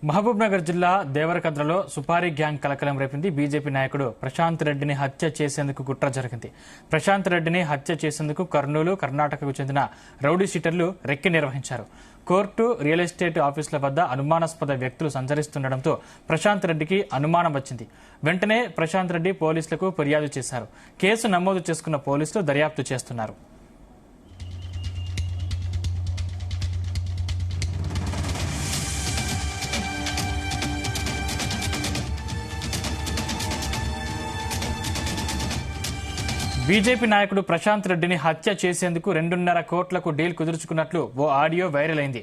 మహబూబ్ నగర్ జిల్లా దేవరకద్రలో సుపారీ గ్యాంగ్ కలకలం రేపింది. బీజేపీ నాయకుడు ప్రశాంత్ రెడ్డిని హత్య చేసేందుకు కుట్ర జరిగింది. ప్రశాంత్ రెడ్డిని హత్య చేసేందుకు కర్నూలు, కర్ణాటకకు చెందిన రౌడీ షీటర్లు రెక్కి నిర్వహించారు. కోర్టు, రియల్ ఎస్టేట్ ఆఫీసుల వద్ద అనుమానాస్పద వ్యక్తులు సంచరిస్తుండటంతో ప్రశాంత్ రెడ్డికి అనుమానం వచ్చింది. వెంటనే ప్రశాంత్ రెడ్డి పోలీసులకు ఫిర్యాదు చేశారు. కేసు నమోదు చేసుకున్న పోలీసులు దర్యాప్తు చేస్తున్నారు. బీజేపీ నాయకుడు ప్రశాంత్ రెడ్డిని హత్య చేసేందుకు 2.5 కోట్లకు డీల్ కుదుర్చుకున్నట్లు ఓ ఆడియో వైరల్ అయింది.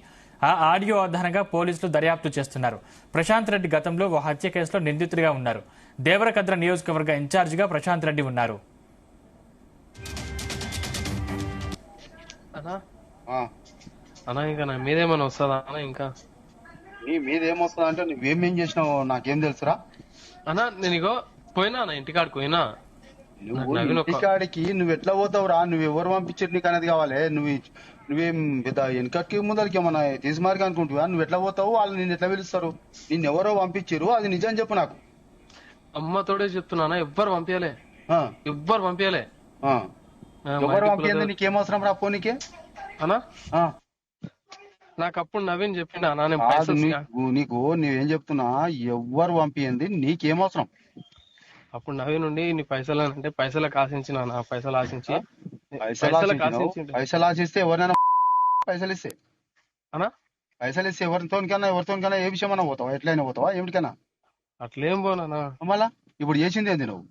ఆ ఆడియో ఆధారంగా పోలీసులు దర్యాప్తు చేస్తున్నారు. ప్రశాంత్ రెడ్డి గతంలో ఓ హత్య కేసులో నిందితుడిగా ఉన్నారు. దేవరకద్ర నియోజకవర్గ ఇన్ఛార్జిగా ప్రశాంత్ రెడ్డి ఉన్నారు. ఇంకా మీదేమన్నా వస్తుందా ఇంకా నీ మీదేమొస్తుందా అంటే నువ్వేమేం చేసినావు నాకేం తెలుసురా అన్నా. నేను ఇగో పోయినా ఇంటికాడికి పోయినా. ఇంటికాడికి నువ్వు ఎట్లా పోతావురా? నువ్వు ఎవరు పంపించారు నీకు అనేది కావాలి. నువ్వేం పెద్ద వెనకకి ముందరికి ఏమన్నా తీసుమార్గా అనుకుంటువా? నువ్వు ఎట్లా పోతావు? వాళ్ళు నిన్ను ఎట్లా పిలుస్తారు? నిన్ను ఎవరో పంపించారు, అది నిజం చెప్పు నాకు. అమ్మతోడే చెప్తున్నా, ఎవ్వరు పంపించలే. ఎవ్వరు పంపించలే. ఎవరు పంపించింది నీకేమవసరం రా పోనీకే అన్నా? నాకు అప్పుడు నవీన్ చెప్పిండా నీకు నువ్వేం చెప్తున్నా? ఎవ్వరు పంపించింది నీకేమవసరం? అప్పుడు నవీన్ నుండి నీ పైసలు అంటే పైసలకు ఆశించిన పైసలు ఆశించి పైసలు ఆశిస్తే ఎవరినైనా పైసలు ఇస్తే అనా పైసలు ఇస్తే ఎవరితోనికైనా ఏ విషయం అయినా పోతావా? ఎట్లయినా పోతావా? ఏమిటికైనా అట్లేం పోనా? మళ్ళా ఇప్పుడు చేసింది ఏంది నువ్వు?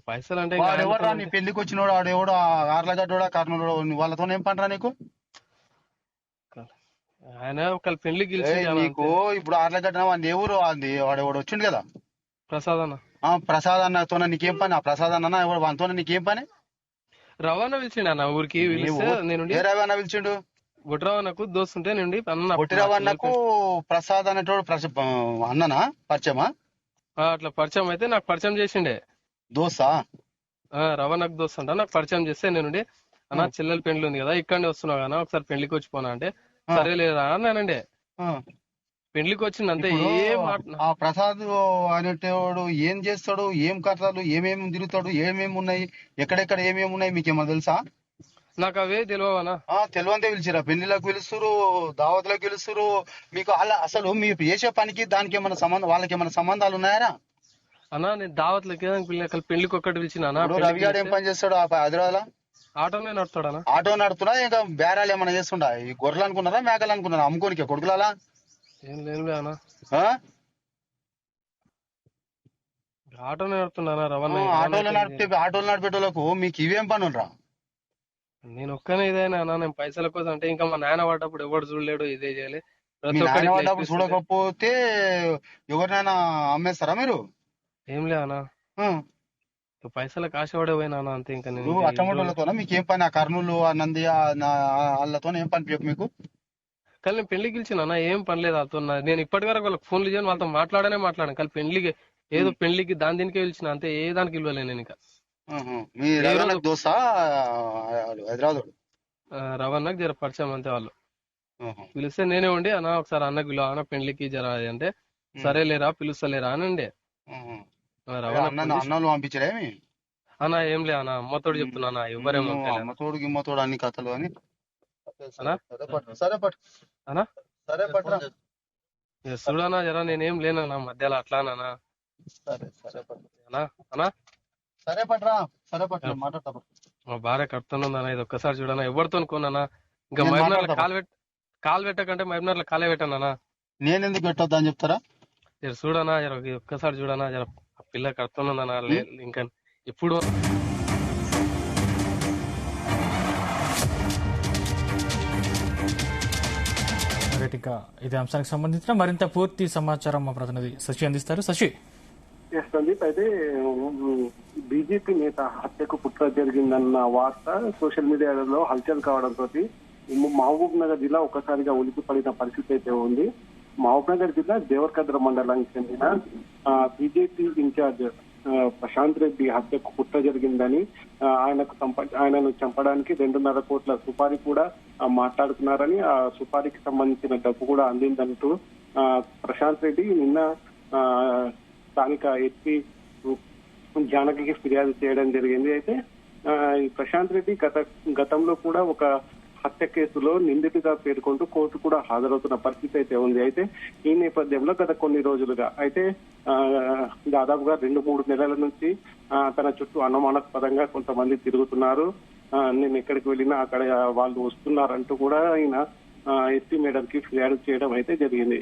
పైసలు అంటే ఎవరు నీ పెళ్లికి వచ్చినోడు ఆడెవడో ఆర్లగడ్డోడా కర్నూలు వాళ్ళతో ఏం పనిరా నీకు? ఆయన ఒక పెళ్లికి నీకు ఇప్పుడు ఆర్లగడ్డ ఎవరు అంది వాడెవడు వచ్చిండు కదా ప్రసాద్ అన్న. ప్రసాద్ అన్నతో నీకేం పని? ఆ ప్రసాద్ అన్న ఎవడు వానితో నీకేం పని? రవాణా పిలిచిండు అన్న ఊరికి. ఏ రవాణా పిలిచిండు? గుట్రవాణకు దోస్తుంటే నుండి పొట్టి రవాణకు ప్రసాద్ అనేటోడు అన్ననా పరిచయమా? అట్లా పరిచయం అయితే నాకు పరిచయం చేసిండే. దోస్తా? రవాణాకు దోస్త్ అంట. నాకు పరిచయం చేస్తే నేను అన్న చెల్లెల పెళ్లి ఉంది కదా ఇక్కడనే వస్తున్నావు కదా ఒకసారి పెళ్లికి వచ్చిపోనా అంటే సరే లేదా అన్నానండి. పెళ్లికి వచ్చిందంటే ఆ ప్రసాద్ అనేటోడు ఏం చేస్తాడు, ఏం కథలు, ఏమేమి తిరుగుతాడు, ఏమేమి ఉన్నాయి, ఎక్కడెక్కడ ఏమేమి ఉన్నాయి మీకేమో తెలుసా? నాకు అవే తెలియవనా? తెలివంతే పిలిచిరా? పెళ్లిలకు పిలుస్తురు, దావతులకు పిలుస్తురు. మీకు అసలు మీరు చేసే పనికి దానికి ఏమైనా సంబంధం, వాళ్ళకి ఏమైనా సంబంధాలు ఉన్నాయా అన్నా? నేను దావత్లకి పెళ్లికి ఒక్కటి పిలిచిన. రవి గారు ఏం పని చేస్తాడు హైదరాబాద్ లో? ఆటోనే నడుస్తాడా? ఆటో నడుతున్నా ఇంకా బేరాలు ఏమైనా చేస్తుండా? ఈ గొర్రెలు అనుకున్నారా మేకలు అనుకున్నారా అమ్ముకోనికే కొడుకులాలా? ఏం లేదు అన్న, ఆటోనే నడుతున్నా. రవాణా ఆటోలు నడిపేటోళ్ళకు మీకు ఇవేం పనులు? నేను ఒక్కనే ఇదేనా అన్న? నేను పైసల కోసం అంటే ఇంకా మా నాయన పడ్డప్పుడు ఎవరు చూడలేడు, ఇదే చేయాలి. పడ్డప్పుడు చూడకపోతే ఎవరినైనా అమ్మేస్తారా మీరు? ఏం లేదన్నా, పైసలకు ఆశపడే పోయినా అంతే. ఇంకా నేను అట్టమోటోళ్ళతో మీకేం పని? ఆ కర్నూలు, ఆ నంది, వాళ్ళతో ఏం పని మీకు? కానీ నేను పెళ్లికి గెలిచిన ఏం పని లేదు వాళ్ళతో. నేను ఇప్పటి వరకు వాళ్ళకి ఫోన్లు చేయను, వాళ్ళతో మాట్లాడాను. కానీ పెళ్లికి ఏదో పెళ్లికి దీనికే పిలిచిన అంతే, ఏ దానికి ఇవ్వలే నేను. ఇంకా రవాణాకు జర పరిచయం అంతే. వాళ్ళు పిలిస్తే నేనే ఉండి అన్న ఒకసారి అన్నకు పిలువ, అన్న పెళ్లికి జర అంటే సరేలేరా పిలుస్తలేరా అని ఉండే. అన్నలు పంపించలేమి అన్న? ఏం లే అన్న, అమ్మతోడు చెప్తున్నా ఎవరేమో అమ్మతోడు గిమ్మతోడు అన్ని కథలు అని. చూడనా జరా నేనేం లేనన్నా మధ్యలో అట్లానా? మా భార్య కడుతున్నా, ఇది ఒక్కసారి చూడనా. ఎవరితో కొన్నా ఇంకా మైబ్నర్ కాలు పెట్టకంటే మైబ్నర్ లో కాలే పెట్టానా? నేను ఎందుకు పెట్టొద్దా అని చెప్తారా? జర చూడనా, జర ఒక్కసారి చూడనా. జర ఆ పిల్ల కడుతున్నా ఇంకా ఇప్పుడు. ఇంకా ఇదే అంశానికి సంబంధించిన మరింత పూర్తి సమాచారం మా ప్రతినిధి శశి అందిస్తారు. శశి, సందీప్, అయితే బీజేపీ నేత హత్యకు కుట్ర జరిగిందన్న వార్త సోషల్ మీడియాలో హల్చల్ కావడంతో మహబూబ్ నగర్ జిల్లా ఒక్కసారిగా ఉలికి పడిన పరిస్థితి అయితే ఉంది. మహబూబ్ నగర్ జిల్లా దేవరకద్ర మండలానికి చెందిన బీజేపీ ఇన్ఛార్జ్ ప్రశాంత్ రెడ్డి హత్యకు కుట్ర జరిగిందని, ఆయనను చంపడానికి 2.5 కోట్ల సుపారీ కూడా మాట్లాడుతున్నారని, ఆ సుపారీకి సంబంధించిన డబ్బు కూడా అందిందంటూ ప్రశాంత్ రెడ్డి నిన్న స్థానిక ఎస్పీ జానకి ఫిర్యాదు చేయడం జరిగింది. అయితే ఈ ప్రశాంత్ రెడ్డి గతంలో కూడా ఒక హత్య కేసులో నిందితుగా పేర్కొంటూ కోర్టు కూడా హాజరవుతున్న పరిస్థితి అయితే ఉంది. అయితే ఈ నేపథ్యంలో గత కొన్ని రోజులుగా అయితే దాదాపుగా 2-3 నెలల నుంచి తన చుట్టూ అనుమానాస్పదంగా కొంతమంది తిరుగుతున్నారు. నేను ఎక్కడికి వెళ్ళినా అక్కడ వాళ్ళు వస్తున్నారంటూ కూడా ఆయన ఎస్పీ మేడం కి ఫిర్యాదు చేయడం అయితే జరిగింది.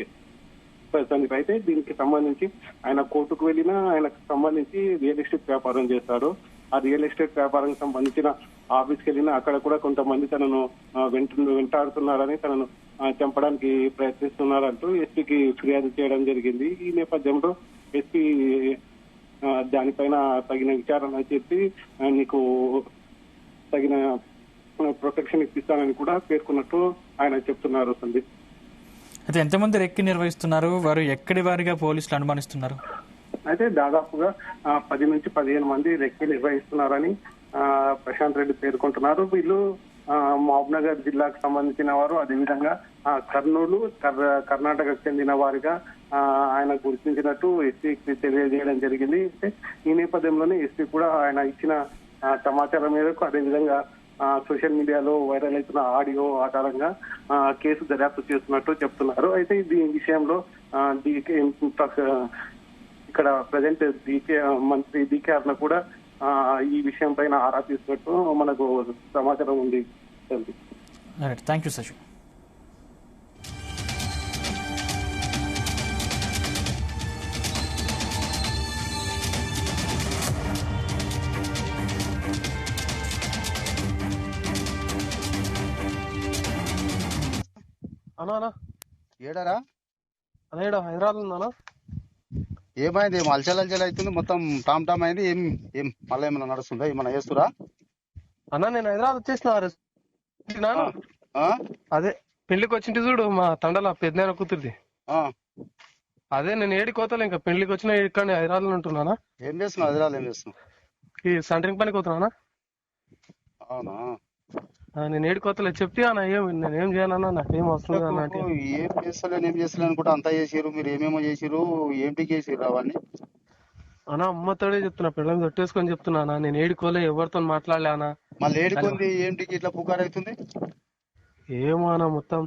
ప్రస్తుతానికి అయితే దీనికి సంబంధించి ఆయన కోర్టుకు వెళ్ళినా ఆయనకు సంబంధించి రియల్ ఎస్టేట్ వ్యాపారం చేస్తాడు. ఆ రియల్ ఎస్టేట్ వ్యాపారానికి సంబంధించిన ఆఫీస్కి వెళ్ళినా అక్కడ కూడా కొంతమంది తనను వెంటాడుతున్నారని, తనను చంపడానికి ప్రయత్నిస్తున్నారంటూ ఎస్పీకి ఫిర్యాదు చేయడం జరిగింది. ఈ నేపథ్యంలో ఎస్పీ దానిపైన తగిన విచారణ చేసి నీకు తగిన ప్రొటెక్షన్ ఇప్పిస్తానని కూడా పేర్కొన్నట్టు ఆయన చెప్తున్నారు. సందీప్, అయితే ఎంతమంది రెక్కి నిర్వహిస్తున్నారు? వారు ఎక్కడి వారిగా పోలీసులు అనుమానిస్తున్నారు? అయితే దాదాపుగా 10 నుంచి 15 మంది రెక్కి నిర్వహిస్తున్నారని ప్రశాంత్ రెడ్డి పేర్కొంటున్నారు. వీళ్ళు మహబూబ్నగర్ జిల్లాకు సంబంధించిన వారు, అదేవిధంగా కర్నూలు, కర్ణాటకకు చెందిన వారిగా ఆయన గుర్తించినట్టు ఎస్పీకి తెలియజేయడం జరిగింది. ఈ నేపథ్యంలోనే ఎస్పీ కూడా ఆయన ఇచ్చిన సమాచారం మేరకు, అదేవిధంగా సోషల్ మీడియాలో వైరల్ అవుతున్న ఆడియో ఆధారంగా కేసు దర్యాప్తు చేస్తున్నట్టు చెప్తున్నారు. అయితే దీని విషయంలో ఇక్కడ ప్రజెంట్ మంత్రి DKR కూడా ఈ విషయం పైన ఆరా తీసినట్టు మనకు సమాచారం ఉంది. Thank you Shashi. అన్నా ఏడారా అదే హైదరాబాద్ ఉందన్నా. ఏమైంది? ఏం అలచల్ అవుతుంది, మొత్తం టామ్ టామ్ అయింది. ఏం మళ్ళీ ఏమైనా నడుస్తుందా? ఏమైనా చేస్తురా? అన్నా నేను హైదరాబాద్ వచ్చేసిన అదే పెళ్లికి వచ్చింటి చూడు మా తండల పెద్దనాయన కూతురిది. అదే నేను ఏడికి పోతాను, ఇంకా పెళ్లికి వచ్చిన ఇక్కడ హైదరాబాద్ లో ఉంటున్నానా. ఏం చేస్తున్నావు హైదరాబాద్? ఏం చేస్తున్నావు? ఈ సెంటరింగ్ పనికి పోతున్నానా. అవునా? నేను ఏడుకోతలే చెప్తే అన్న నేనేం చేయాలన్నా నాకేం అవసరం లేదు అంటే ఏం చేస్తలేను అనుకుంటా అంతా చేసిరు. మీరు ఏమేమో చేసిరు, ఏంటి చేసిరు అవన్నీ? అన్నా అమ్మతోడే చెప్తున్నా, పిల్లలు తొట్టేసుకొని చెప్తున్నా. నేను ఏడుకోలే, ఎవరితో మాట్లాడలే అన్న. మళ్ళీ ఏడుకుంది ఏంటికి ఇట్లా పుకారు అవుతుంది? ఏమో అన్న మొత్తం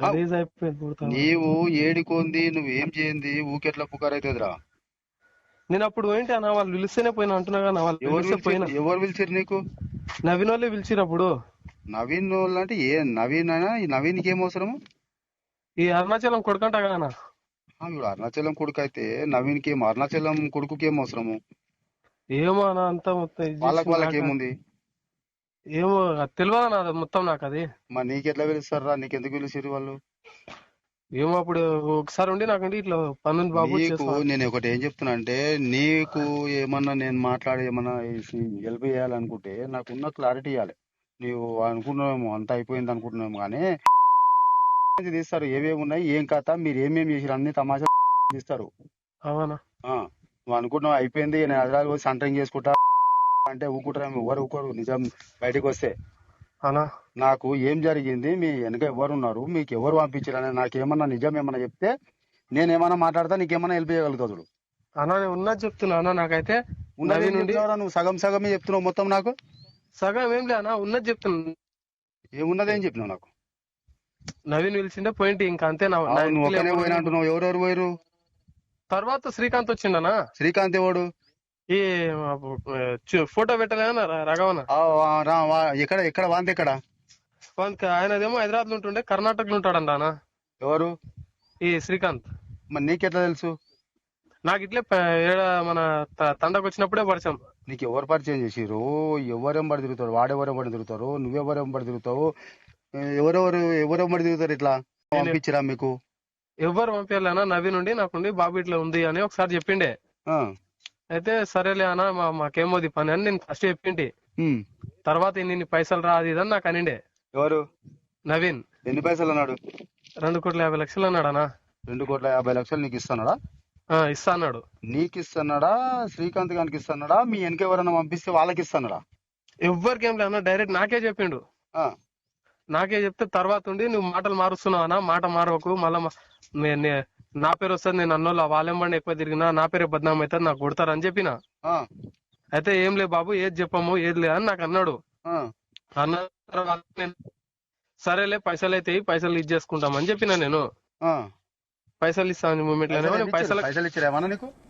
గలీజ్ అయిపోయింది. నీవు ఏడుకుంది, నువ్వేం చేయింది, ఊకెట్లా పుకారు అవుతుందిరా? నేను అప్పుడు ఏంటి అన్న, వాళ్ళు పిలిస్తేనే పోయినా అంటున్నా కదా. వాళ్ళు పోయినా. ఎవరు పిలిచిరు నీకు? నవీన్ వాళ్ళే పిలిచినప్పుడు. నవీన్ వాళ్ళు అంటే ఏ నవీన్ అయినా? ఈ నవీన్కి ఏం అవసరము? ఈ అరుణాచలం కొడుకంట కదా. ఇప్పుడు అరుణాచలం కొడుకు అయితే నవీన్కి ఏం, అరుణాచలం కొడుకుకి ఏం అవసరము? ఏమో అన్న అంతా మొత్తం వాళ్ళకి ఏముంది? ఏమో తెలియదు నా మొత్తం నాకు అది. మరి నీకెట్లా పిలుస్తారా? నీకెందుకు పిలిచిరు వాళ్ళు? ఏమో అప్పుడు ఒకసారి ఉండి నాకంటే ఇట్లా పన్ను బాబు. నేను ఒకటి ఏం చెప్తున్నా అంటే, నీకు ఏమన్నా నేను మాట్లాడి ఏమన్నా హెల్ప్ చేయాలనుకుంటే నాకున్న క్లారిటీ ఇవ్వాలి. నీవు అనుకున్నాము అంతా అయిపోయింది అనుకుంటున్నాము, కానీ తీస్తారు ఏమేమి ఉన్నాయి, ఏం కథ, మీరు ఏమేమి చేసారు అన్ని తమాషా తీస్తారు. అవునా? నువ్వు అనుకున్నావు అయిపోయింది, నేను హైదరాబాద్ పోయి సెంటరింగ్ చేసుకుంటా అంటే ఊకుంటారా? ఎవరు ఊకోరు నిజం బయటకు వస్తే. నాకు ఏం జరిగింది, మీ వెనక ఎవరు ఉన్నారు, మీకు ఎవరు పంపించారు అని నాకేమన్నా నిజం ఏమన్నా చెప్తే నేనేమన్నా మాట్లాడతా, నీకేమన్నా హెల్ప్ చేయగలుగుతాడు. అన్నా నేను ఉన్నది చెప్తున్నా అన్న. నాకైతే ఉన్నది నుండి నువ్వు సగం సగమే చెప్తున్నావు, మొత్తం నాకు సగం ఏం లే అన్న, ఉన్నది చెప్తున్నా. ఏమున్నది ఏం చెప్పినావు నాకు? నవీన్ పిలిచిండే పోయింటి, ఇంకా అంతే. ఒకనే పోయినా అంటున్నావు, ఎవరెవరు పోయారు? తర్వాత శ్రీకాంత్ వచ్చిండనా. శ్రీకాంత్ ఎవడు? ఈ ఫోటో పెట్టలేనా రఘవన? ఎక్కడ ఎక్కడ వాంతి ఎక్కడ? ఆయనదేమో హైదరాబాద్ లో ఉంటుండే, కర్ణాటకలో ఉంటాడంట అన్న. ఎవరు? ఈ శ్రీకాంత్. మరి నీకెట్లా తెలుసు? నాకు ఇట్లే మన తండకు వచ్చినప్పుడే పరిచయం. నీకు ఎవరు పరిచయం చేసిరు? ఎవరెంబడి తిరుగుతారు? వాడెవరెంబడి తిరుగుతారు? నువ్వెవరెంబడి తిరుగుతావు? ఎవరెంబడి తిరుగుతారు? ఇట్లా పంపించిరా మీకు? ఎవరు పంపించాలన్నా, నవీన్ నుండి నాకుండి బాబు ఇట్లా ఉంది అని ఒకసారి చెప్పిండే. అయితే సరేలే అన్న మాకేమోది పని అని నేను ఫస్ట్ చెప్పింటి. తర్వాత ఇన్ని పైసలు రాదు ఇదని నాకు అనిండే. ఎవరు? నవీన్. ఎన్ని పైసలు అన్నాడు? 2,50,00,000 అన్నాడు అన్న. 2,50,00,000 నీకు ఇస్తాడా? ఇస్తా అన్నాడు. నీకు ఇస్తున్నాడా? శ్రీకాంత్ గారికి ఇస్తున్నాడా? మీ వెనక ఎవరైనా పంపిస్తే వాళ్ళకి ఇస్తున్నాడా? ఎవ్వరికేం లేదన్నా, డైరెక్ట్ నాకే చెప్పిండు. నాకే చెప్తే తర్వాత ఉండి నువ్వు మాటలు మారుస్తున్నావు అన్న, మాట మారవకు, మళ్ళా నా పేరు వస్తుంది, నేను అన్నోళ్ళు వాళ్ళెం బండి ఎక్కువ తిరిగినా నా పేరే బద్నాం అవుతుంది, నాకు కొడతారని చెప్పిన. అయితే ఏం లే బాబు, ఏది చెప్పము ఏది లే అని నాకు అన్నాడు. అన్న తర్వాత నేను సరేలే పైసలు అయితే పైసలు ఇచ్చేసుకుంటామని చెప్పిన. నేను పైసలు ఇస్తాను మూమెంట్ లో పైసలు ఇచ్చారు ఏమన్నా నీకు?